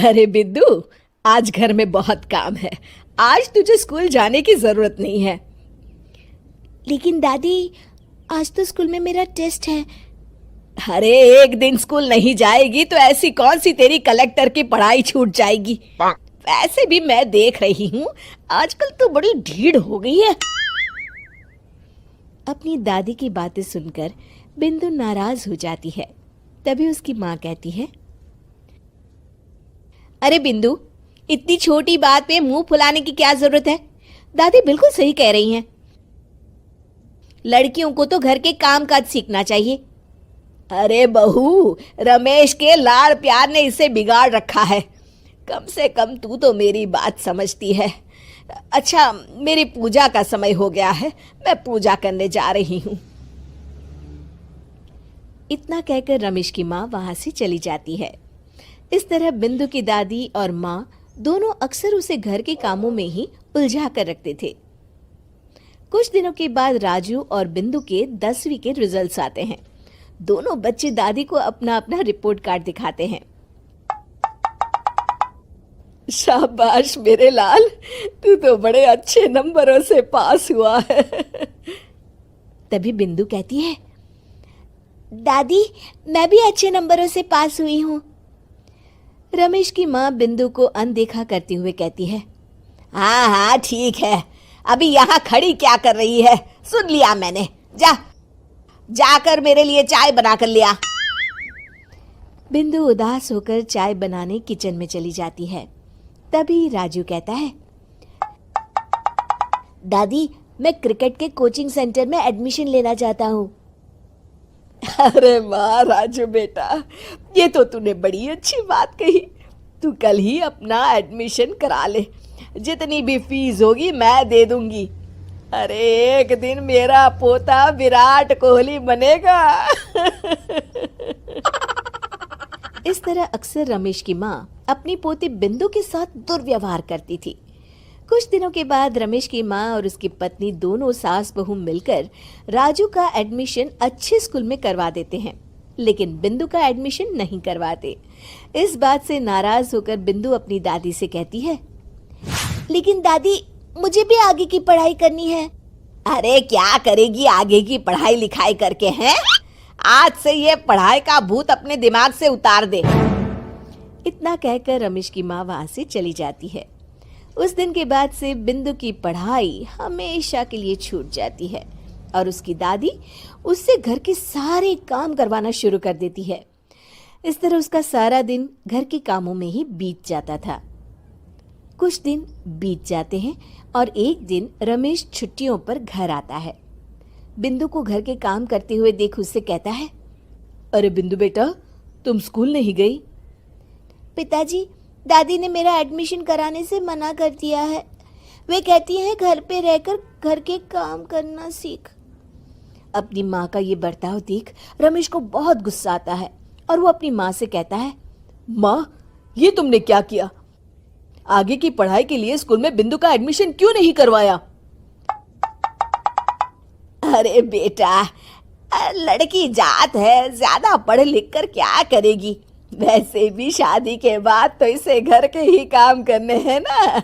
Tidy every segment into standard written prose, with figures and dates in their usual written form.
अरे बिद्दू, आज घर में बहुत काम है। आज तुझे स्कूल जाने की जरूरत नहीं है। लेकिन दादी, आज तो स्कूल में मेरा टेस्ट है। अरे एक दिन स्कूल नहीं जाएगी तो ऐसी कौन सी तेरी कलेक्टर की पढ़ाई छूट जाएगी। वैसे भी मैं देख रही हूँ आजकल तो बड़ी ढीठ हो गई है। अपनी दादी की बातें सुनकर बिंदु नाराज हो जाती है। तभी उसकी माँ कहती है, अरे बिंदु, इतनी छोटी बात पे मुंह फुलाने की क्या जरूरत है। दादी बिल्कुल सही कह रही हैं। लड़कियों को तो घर के काम काज सीखना चाहिए। अरे बहू, रमेश के लाड़ प्यार ने इसे बिगाड़ रखा है। कम से कम तू तो मेरी बात समझती है। अच्छा, मेरी पूजा का समय हो गया है, मैं पूजा करने जा रही हूँ। इतना कहकर रमेश की माँ वहां से चली जाती है। इस तरह बिंदु की दादी और माँ दोनों अक्सर उसे घर के कामों में ही उलझा कर रखते थे। कुछ दिनों के बाद राजू और बिंदु के 10वीं के रिजल्ट्स आते हैं। दोनों बच्चे दादी को अपना अपना रिपोर्ट कार्ड दिखाते हैं। शाबाश मेरे लाल, तू तो बड़े अच्छे नंबरों से पास हुआ है। तभी बिंदु कहती है, दादी मैं भी अच्छे नंबरों से पास हुई हूँ। रमेश की माँ बिंदु को अनदेखा करते हुए कहती है, हाँ हाँ ठीक है, अभी यहाँ खड़ी क्या कर रही है, सुन लिया मैंने। जाकर मेरे लिए चाय बना कर लिया। बिंदु उदास होकर चाय बनाने किचन में चली जाती है। तभी राजू कहता है, दादी मैं क्रिकेट के कोचिंग सेंटर में एडमिशन लेना चाहता हूँ। अरे वाह राजू बेटा, ये तो तूने बड़ी अच्छी बात कही। तू कल ही अपना एडमिशन करा ले, जितनी भी फीस होगी मैं दे दूंगी। अरे एक दिन मेरा पोता विराट कोहली बनेगा। इस तरह अक्सर रमेश की माँ अपनी पोती बिंदु के साथ दुर्व्यवहार करती थी। कुछ दिनों के बाद रमेश की माँ और उसकी पत्नी दोनों सास बहू मिलकर राजू का एडमिशन अच्छे स्कूल में करवा देते हैं, लेकिन बिंदु का एडमिशन नहीं करवाते। इस बात से नाराज होकर बिंदु अपनी दादी से कहती है, लेकिन दादी मुझे भी आगे की पढ़ाई करनी है। अरे क्या करेगी आगे की पढ़ाई लिखाई करके, हैं? आज से ये पढ़ाई का भूत अपने दिमाग से उतार दे। इतना कहकर रमेश की माँ वहां से चली जाती है। उस दिन के बाद से बिंदु की पढ़ाई हमेशा के लिए छूट जाती है और उसकी दादी उससे घर के सारे काम करवाना शुरू कर देती है। इस तरह उसका सारा दिन घर के कामों में ही बीत जाता था। कुछ दिन बीत जाते हैं और एक दिन रमेश छुट्टियों पर घर आता है। बिंदु को घर के काम करते हुए देख उससे कहता है, अरे बिंदु बेटा, तुम स्कूल नहीं गई? पिताजी, दादी ने मेरा एडमिशन कराने से मना कर दिया है। वे कहती हैं घर पे रहकर घर के काम करना सीख। अपनी माँ का ये बर्ताव देख रमेश को बहुत गुस्सा आता है और वो अपनी माँ से कहता है, माँ ये तुमने क्या किया? आगे की पढ़ाई के लिए स्कूल में बिंदु का एडमिशन क्यों नहीं करवाया? अरे बेटा, लड़की जात है, ज्यादा पढ़ लिख कर क्या करेगी? वैसे भी शादी के बाद तो इसे घर के ही काम करने हैं ना।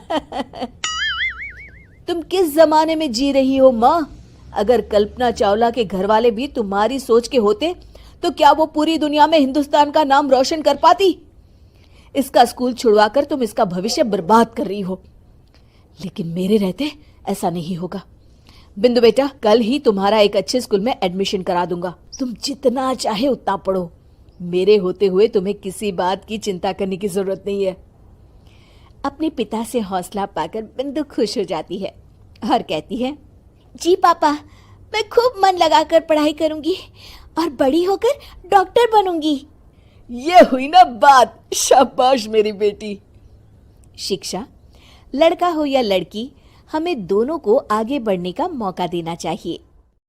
तुम किस जमाने में जी रही हो माँ? अगर कल्पना चावला के घर वाले भी तुम्हारी सोच के होते तो क्या वो पूरी दुनिया में हिंदुस्तान का नाम रोशन कर पाती? इसका स्कूल छुड़वाकर तुम इसका भविष्य बर्बाद कर रही हो, लेकिन मेरे रहते ऐसा नहीं होगा। बिंदु बेटा, कल ही तुम्हारा एक अच्छे स्कूल में एडमिशन करा दूंगा। तुम जितना चाहे उतना पढ़ो। मेरे होते हुए तुम्हें किसी बात की चिंता करने की जरूरत नहीं है। अपने पिता से हौसला पाकर बिंदु खुश हो जाती है और कहती है, जी पापा, मैं खूब मन लगाकर पढ़ाई करूंगी और बड़ी होकर डॉक्टर बनूंगी। ये हुई ना बात, शाबाश मेरी बेटी। शिक्षा, लड़का हो या लड़की, हमें दोनों को आगे बढ़ने का मौका देना चाहिए।